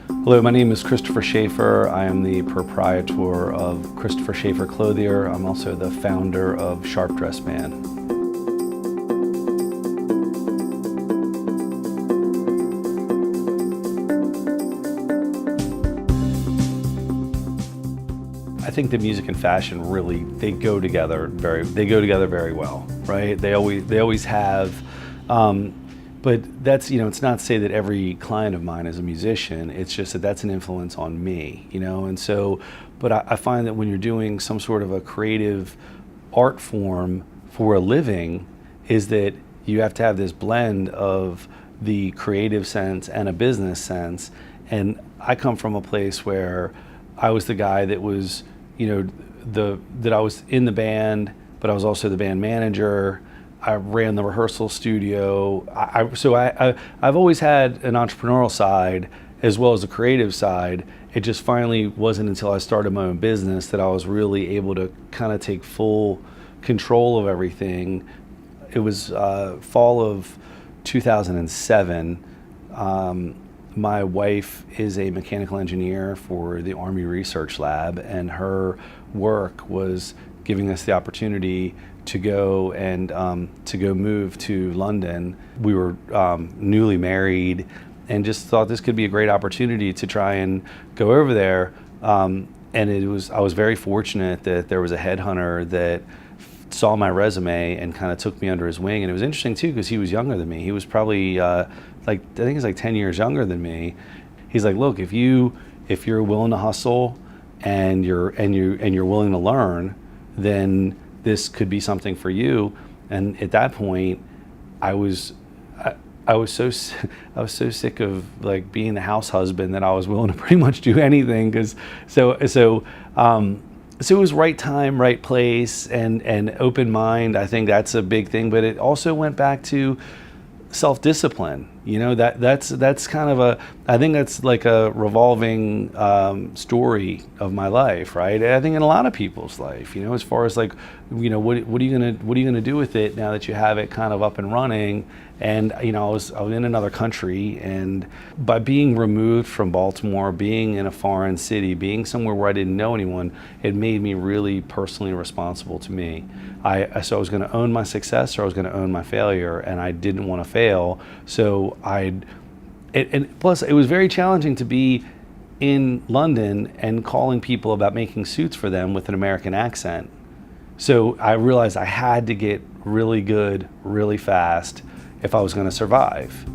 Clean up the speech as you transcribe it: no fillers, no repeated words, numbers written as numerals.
Hello, my name is Christopher Schafer. I am the proprietor of Christopher Schafer Clothier. I'm also the founder of Sharp Dress Man. I think that music and fashion really, they go together very well, right? They always have. But that's, it's not to say that every client of mine is a musician. It's just that that's an influence on me, and so, but I find that when you're doing some sort of a creative art form for a living, is that you have to have this blend of the creative sense and a business sense. And I come from a place where I was the guy that was, that I was in the band, but I was also the band manager. I ran the rehearsal studio. I've always had an entrepreneurial side as well as a creative side. It just finally wasn't until I started my own business that I was really able to kind of take full control of everything. It was fall of 2007. My wife is a mechanical engineer for the Army Research Lab, and her work was giving us the opportunity to go and to go move to London. We were newly married and just thought this could be a great opportunity to try and go over there. And I was very fortunate that there was a headhunter that saw my resume and kind of took me under his wing. And it was interesting too, because he was younger than me. He was probably I think he's like 10 years younger than me. He's like, look, if you're willing to hustle and you're willing to learn, then this could be something for you. And at that point, I was so sick of like being the house husband that I was willing to pretty much do anything. So it was right time, right place, and open mind. I think that's a big thing. But it also went back to self-discipline. That's kind of I think that's like a revolving story of my life, right? I think in a lot of people's life, as far as like, what are you gonna do with it now that you have it kind of up and running? And I was in another country, and by being removed from Baltimore, being in a foreign city, being somewhere where I didn't know anyone, it made me really personally responsible to me. So I was going to own my success, or I was going to own my failure, and I didn't want to fail. So and plus it was very challenging to be in London and calling people about making suits for them with an American accent. So I realized I had to get really good, really fast if I was going to survive.